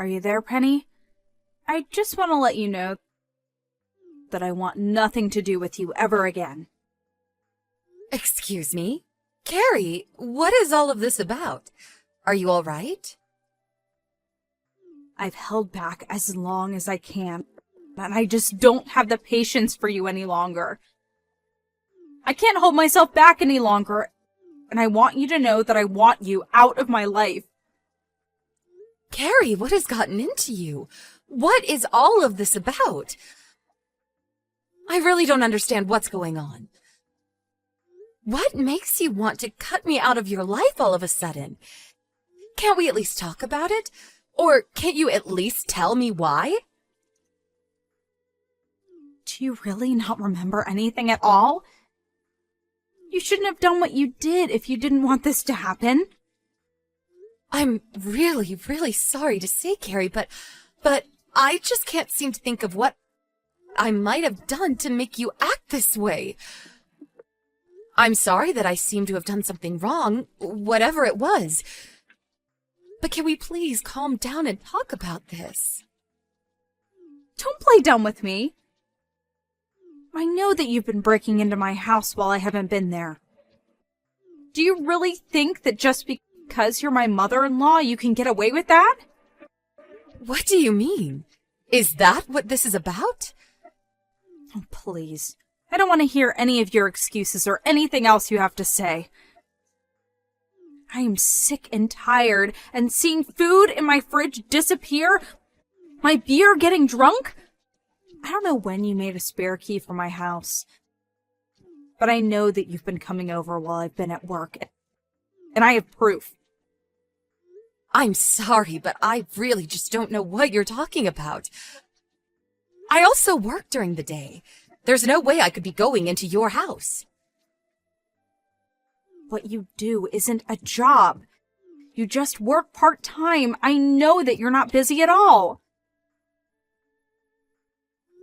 Are you there, Penny? I just want to let you know that I want nothing to do with you ever again. Excuse me? Carrie, what is all of this about? Are you all right? I've held back as long as I can, and I just don't have the patience for you any longer. I can't hold myself back any longer, and I want you to know that I want you out of my life. Carrie, what has gotten into you? What is all of this about? I really don't understand what's going on. What makes you want to cut me out of your life all of a sudden? Can't we at least talk about it? Or can't you at least tell me why? Do you really not remember anything at all? You shouldn't have done what you did if you didn't want this to happen. I'm really, really sorry to say, Carrie, but I just can't seem to think of what I might have done to make you act this way. I'm sorry that I seem to have done something wrong, whatever it was. But can we please calm down and talk about this? Don't play dumb with me. I know that you've been breaking into my house while I haven't been there. Do you really think that just because you're my mother-in-law, you can get away with that? What do you mean? Is that what this is about? Oh, please. I don't want to hear any of your excuses or anything else you have to say. I am sick and tired, and seeing food in my fridge disappear, my beer getting drunk. I don't know when you made a spare key for my house, but I know that you've been coming over while I've been at work, and I have proof. I'm sorry, but I really just don't know what you're talking about. I also work during the day. There's no way I could be going into your house. What you do isn't a job. You just work part-time. I know that you're not busy at all.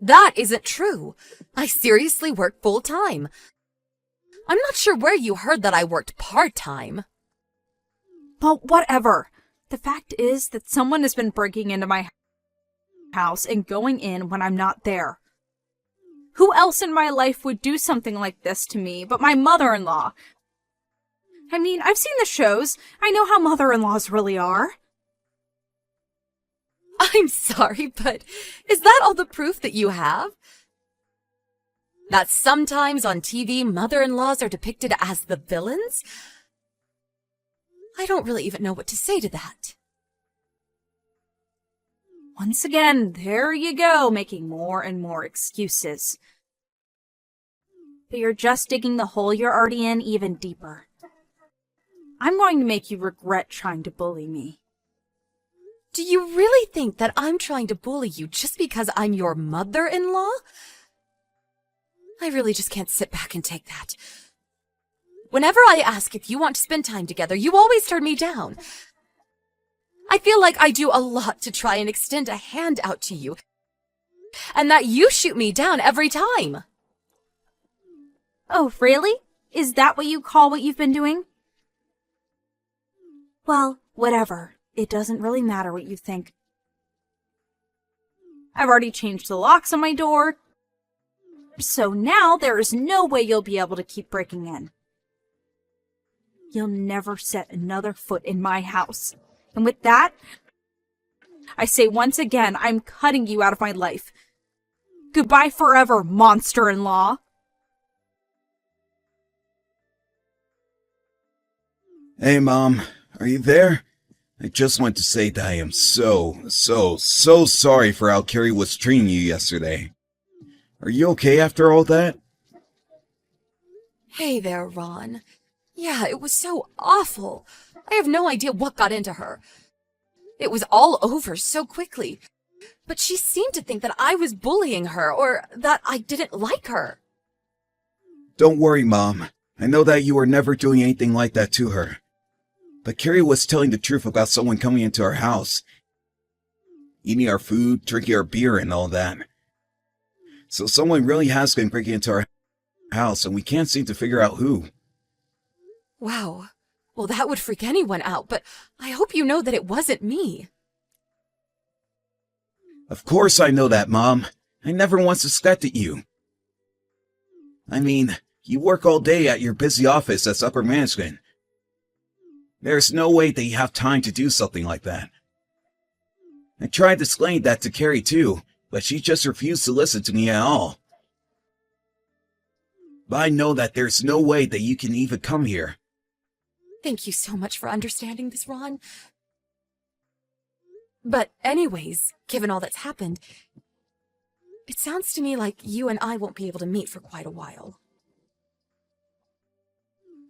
That isn't true. I seriously work full-time. I'm not sure where you heard that I worked part-time. Well, whatever. The fact is that someone has been breaking into my house and going in when I'm not there. Who else in my life would do something like this to me but my mother-in-law? I mean, I've seen the shows. I know how mother-in-laws really are. I'm sorry, but is that all the proof that you have? That sometimes on TV, mother-in-laws are depicted as the villains? I don't really even know what to say to that. Once again, there you go, making more and more excuses. But you're just digging the hole you're already in even deeper. I'm going to make you regret trying to bully me. Do you really think that I'm trying to bully you just because I'm your mother-in-law? I really just can't sit back and take that. Whenever I ask if you want to spend time together, you always turn me down. I feel like I do a lot to try and extend a hand out to you, and that you shoot me down every time. Oh, really? Is that what you call what you've been doing? Well, whatever. It doesn't really matter what you think. I've already changed the locks on my door, so now there is no way you'll be able to keep breaking in. You'll never set another foot in my house. And with that, I say once again, I'm cutting you out of my life. Goodbye forever, monster-in-law. Hey, Mom. Are you there? I just want to say that I am so sorry for how Carrie was treating you yesterday. Are you okay after all that? Hey there, Ron. Yeah, it was so awful. I have no idea what got into her. It was all over so quickly. But she seemed to think that I was bullying her, or that I didn't like her. Don't worry, Mom. I know that you were never doing anything like that to her. But Carrie was telling the truth about someone coming into our house, eating our food, drinking our beer, and all that. So someone really has been breaking into our house, and we can't seem to figure out who. Wow. Well, that would freak anyone out, but I hope you know that it wasn't me. Of course I know that, Mom. I never once suspected you. I mean, you work all day at your busy office as upper management. There's no way that you have time to do something like that. I tried to explain that to Carrie too, but she just refused to listen to me at all. But I know that there's no way that you can even come here. Thank you so much for understanding this, Ron. But anyways, given all that's happened, it sounds to me like you and I won't be able to meet for quite a while.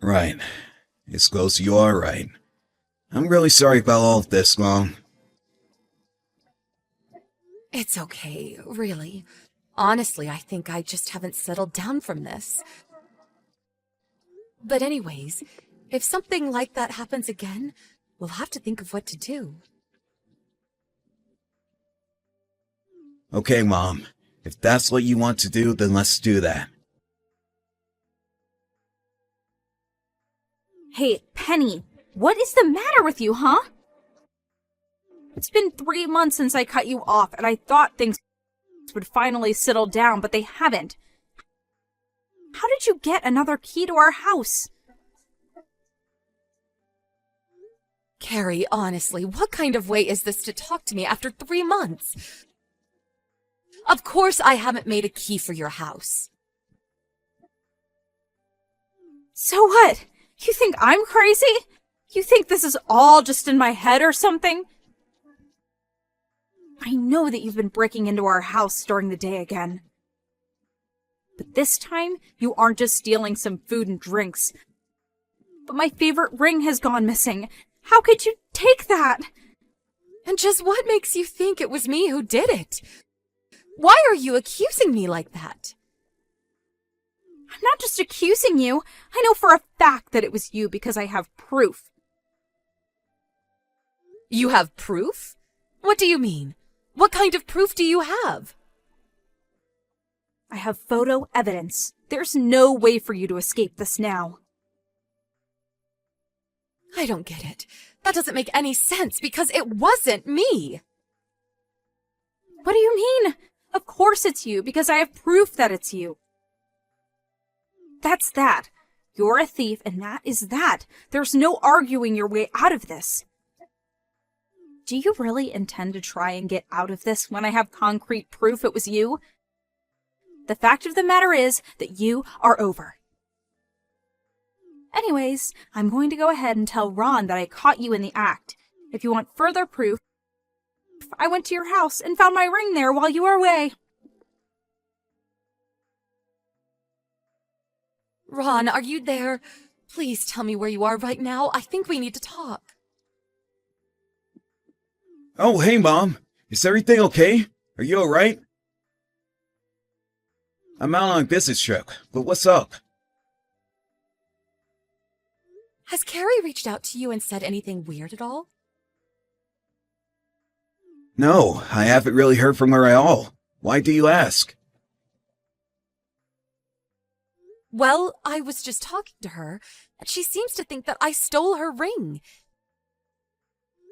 Right. I suppose you are right. I'm really sorry about all of this, Mom. It's okay, really. Honestly, I think I just haven't settled down from this. But anyways, if something like that happens again, we'll have to think of what to do. Okay, Mom. If that's what you want to do, then let's do that. Hey, Penny, what is the matter with you, huh? It's been 3 months since I cut you off, and I thought things would finally settle down, but they haven't. How did you get another key to our house? Carrie, honestly, what kind of way is this to talk to me after 3 months? Of course I haven't made a key for your house. So what? You think I'm crazy? You think this is all just in my head or something? I know that you've been breaking into our house during the day again. But this time, you aren't just stealing some food and drinks. But my favorite ring has gone missing. How could you take that? And just what makes you think it was me who did it? Why are you accusing me like that? I'm not just accusing you. I know for a fact that it was you because I have proof. You have proof? What do you mean? What kind of proof do you have? I have photo evidence. There's no way for you to escape this now. I don't get it. That doesn't make any sense because it wasn't me. What do you mean? Of course it's you because I have proof that it's you. That's that. You're a thief and that is that. There's no arguing your way out of this. Do you really intend to try and get out of this when I have concrete proof it was you? The fact of the matter is that you are over. Anyways, I'm going to go ahead and tell Ron that I caught you in the act. If you want further proof, I went to your house and found my ring there while you were away. Ron, are you there? Please tell me where you are right now. I think we need to talk. Oh, hey, Mom. Is everything okay? Are you alright? I'm out on a business trip, but what's up? Has Carrie reached out to you and said anything weird at all? No, I haven't really heard from her at all. Why do you ask? Well, I was just talking to her, and she seems to think that I stole her ring.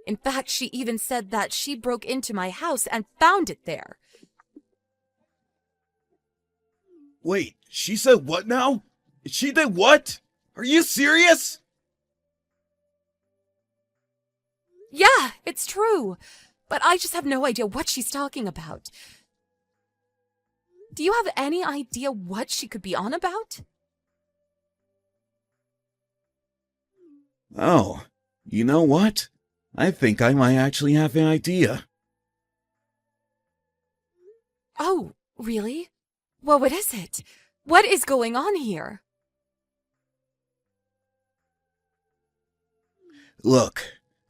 In fact, she even said that she broke into my house and found it there. Wait, she said what now? She did what? Are you serious? Yeah, it's true. But I just have no idea what she's talking about. Do you have any idea what she could be on about? Oh, you know what? I think I might actually have an idea. Oh, really? Well, what is it? What is going on here? Look,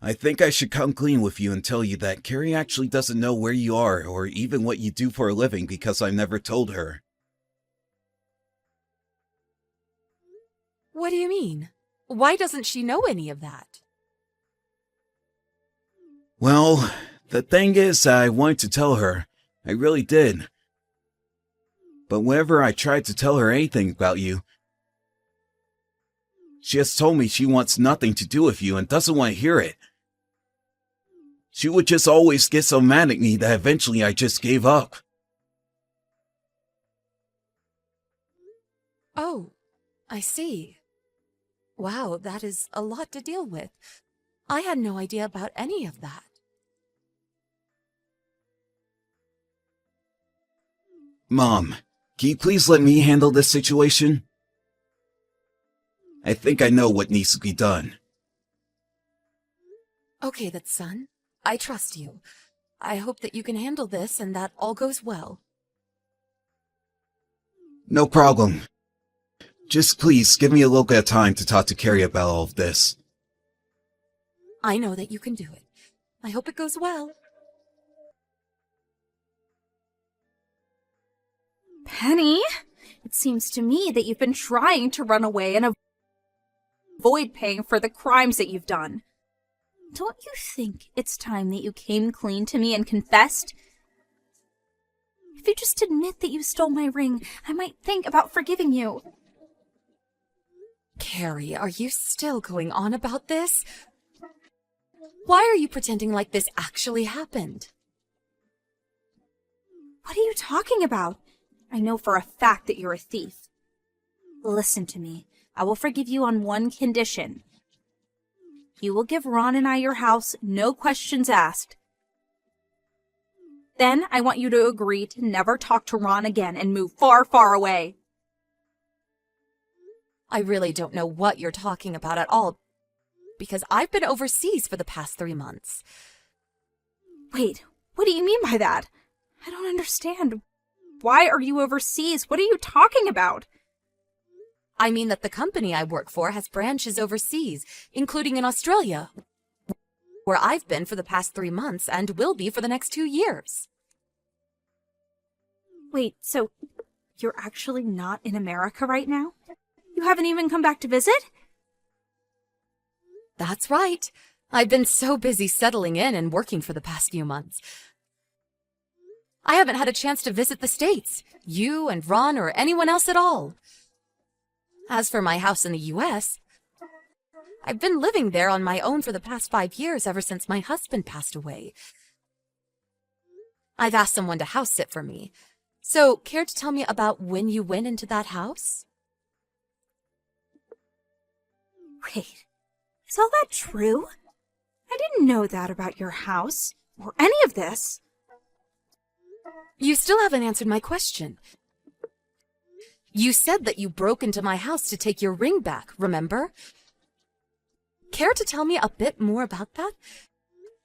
I think I should come clean with you and tell you that Carrie actually doesn't know where you are or even what you do for a living because I've never told her. What do you mean? Why doesn't she know any of that? Well, the thing is, I wanted to tell her. I really did. But whenever I tried to tell her anything about you, she has told me she wants nothing to do with you and doesn't want to hear it. She would just always get so mad at me that eventually I just gave up. Oh, I see. Wow, that is a lot to deal with. I had no idea about any of that. Mom, can you please let me handle this situation? I think I know what needs to be done. Okay, then, son. I trust you. I hope that you can handle this and that all goes well. No problem. Just please give me a little bit of time to talk to Carrie about all of this. I know that you can do it. I hope it goes well. Penny, it seems to me that you've been trying to run away and avoid paying for the crimes that you've done. Don't you think it's time that you came clean to me and confessed? If you just admit that you stole my ring, I might think about forgiving you. Carrie, are you still going on about this? Why are you pretending like this actually happened? What are you talking about? I know for a fact that you're a thief. Listen to me. I will forgive you on one condition. You will give Ron and I your house, no questions asked. Then I want you to agree to never talk to Ron again and move far, far away. I really don't know what you're talking about at all, because I've been overseas for the past 3 months. Wait, what do you mean by that? I don't understand. Why are you overseas? What are you talking about? I mean that the company I work for has branches overseas, including in Australia, where I've been for the past 3 months and will be for the next 2 years. Wait, so you're actually not in America right now? You haven't even come back to visit? That's right. I've been so busy settling in and working for the past few months. I haven't had a chance to visit the States, you and Ron or anyone else at all. As for my house in the U.S., I've been living there on my own for the past 5 years ever since my husband passed away. I've asked someone to house sit for me. So, care to tell me about when you went into that house? Wait, is all that true? I didn't know that about your house, or any of this. You still haven't answered my question. You said that you broke into my house to take your ring back, remember? Care to tell me a bit more about that?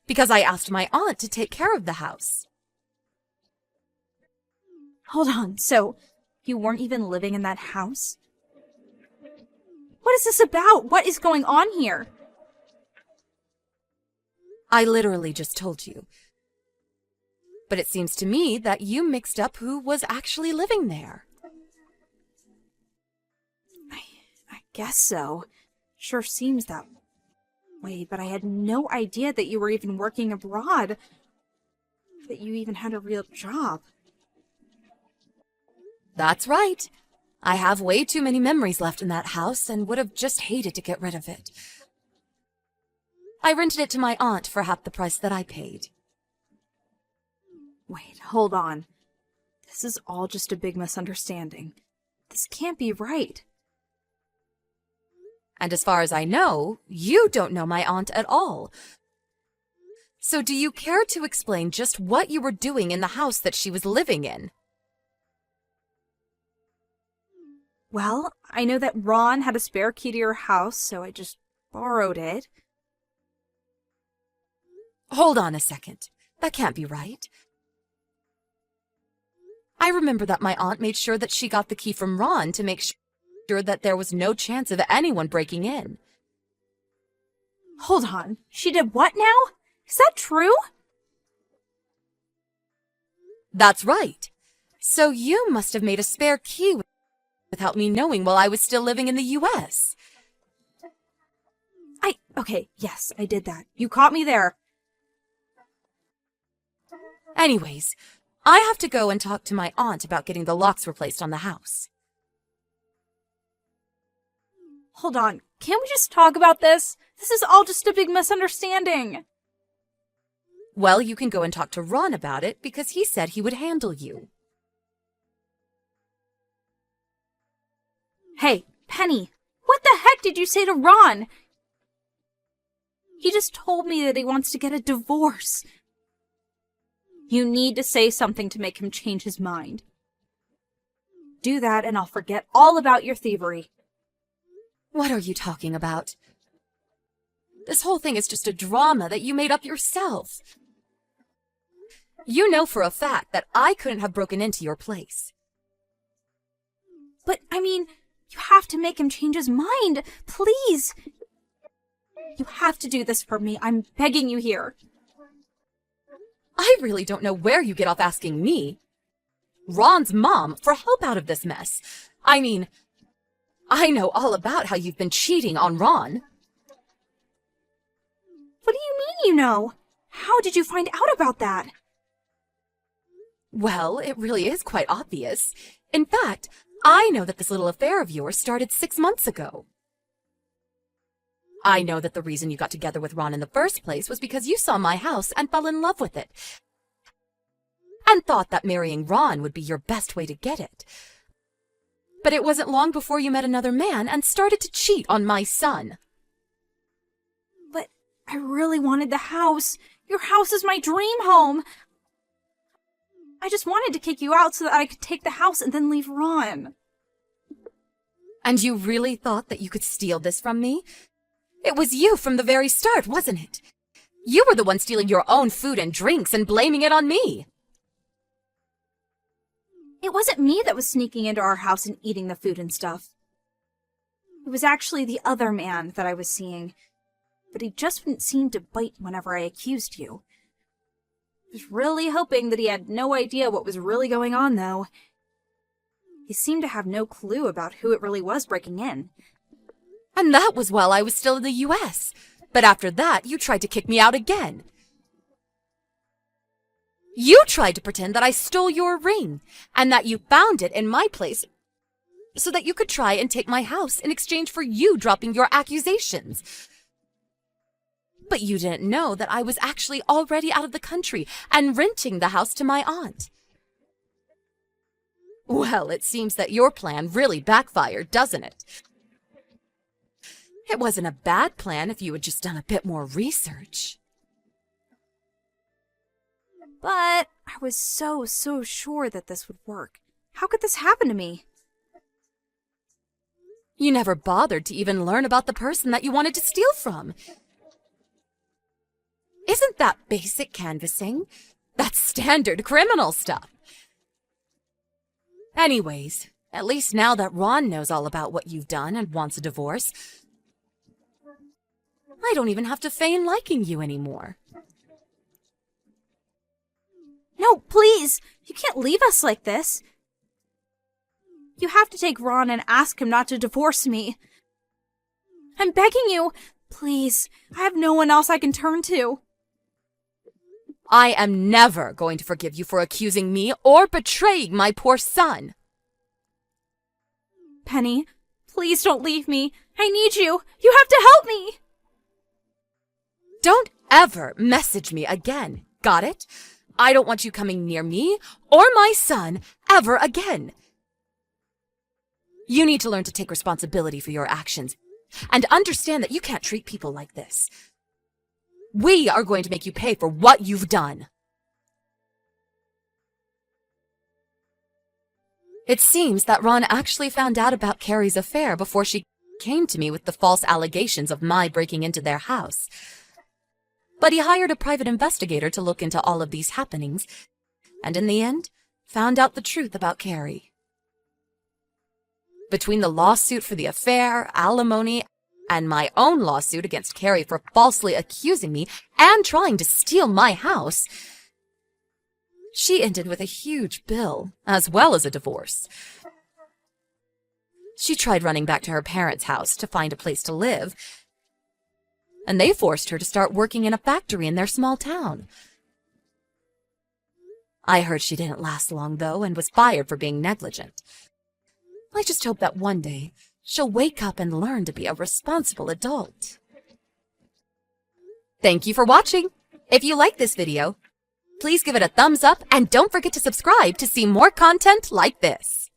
Because I asked my aunt to take care of the house. Hold on, so you weren't even living in that house? What is this about? What is going on here? I literally just told you. But it seems to me that you mixed up who was actually living there. I guess so. Sure seems that way, but I had no idea that you were even working abroad. That you even had a real job. That's right. I have way too many memories left in that house and would have just hated to get rid of it. I rented it to my aunt for half the price that I paid. Wait, hold on. This is all just a big misunderstanding. This can't be right. And as far as I know, you don't know my aunt at all. So do you care to explain just what you were doing in the house that she was living in? Well, I know that Ron had a spare key to your house, so I just borrowed it. Hold on a second. That can't be right. I remember that my aunt made sure that she got the key from Ron to make sure that there was no chance of anyone breaking in. Hold on. She did what now? Is that true? That's right. So you must have made a spare key without me knowing while I was still living in the U.S. Okay, yes, I did that. You caught me there. Anyways, I have to go and talk to my aunt about getting the locks replaced on the house. Hold on. Can't we just talk about this? This is all just a big misunderstanding. Well, you can go and talk to Ron about it because he said he would handle you. Hey, Penny, what the heck did you say to Ron? He just told me that he wants to get a divorce. You need to say something to make him change his mind. Do that and I'll forget all about your thievery. What are you talking about? This whole thing is just a drama that you made up yourself. You know for a fact that I couldn't have broken into your place. But, you have to make him change his mind, please. You have to do this for me. I'm begging you here. I really don't know where you get off asking me, Ron's mom, for help out of this mess. I know all about how you've been cheating on Ron. What do you mean you know? How did you find out about that? Well, it really is quite obvious. In fact, I know that this little affair of yours started 6 months ago. I know that the reason you got together with Ron in the first place was because you saw my house and fell in love with it. And thought that marrying Ron would be your best way to get it. But it wasn't long before you met another man and started to cheat on my son. But I really wanted the house. Your house is my dream home. I just wanted to kick you out so that I could take the house and then leave Ron. And you really thought that you could steal this from me? It was you from the very start, wasn't it? You were the one stealing your own food and drinks and blaming it on me. It wasn't me that was sneaking into our house and eating the food and stuff. It was actually the other man that I was seeing, but he just wouldn't seem to bite whenever I accused you. I was really hoping that he had no idea what was really going on, though. He seemed to have no clue about who it really was breaking in. And that was while I was still in the U.S. But after that, you tried to kick me out again. You tried to pretend that I stole your ring, and that you found it in my place so that you could try and take my house in exchange for you dropping your accusations. But you didn't know that I was actually already out of the country and renting the house to my aunt. Well, it seems that your plan really backfired, doesn't it? It wasn't a bad plan if you had just done a bit more research. But I was so sure that this would work. How could this happen to me? You never bothered to even learn about the person that you wanted to steal from. Isn't that basic canvassing? That's standard criminal stuff. Anyways, at least now that Ron knows all about what you've done and wants a divorce, I don't even have to feign liking you anymore. No, please! You can't leave us like this. You have to take Ron and ask him not to divorce me. I'm begging you, please. I have no one else I can turn to. I am never going to forgive you for accusing me or betraying my poor son. Penny, please don't leave me. I need you. You have to help me. Don't ever message me again, got it? I don't want you coming near me or my son ever again. You need to learn to take responsibility for your actions and understand that you can't treat people like this. We are going to make you pay for what you've done. It seems that Ron actually found out about Carrie's affair before she came to me with the false allegations of my breaking into their house. But he hired a private investigator to look into all of these happenings, and in the end, found out the truth about Carrie. Between the lawsuit for the affair, alimony, and my own lawsuit against Carrie for falsely accusing me and trying to steal my house, she ended with a huge bill, as well as a divorce. She tried running back to her parents' house to find a place to live, and they forced her to start working in a factory in their small town. I heard she didn't last long, though, and was fired for being negligent. I just hope that one day she'll wake up and learn to be a responsible adult. Thank you for watching. If you like this video, please give it a thumbs up and don't forget to subscribe to see more content like this.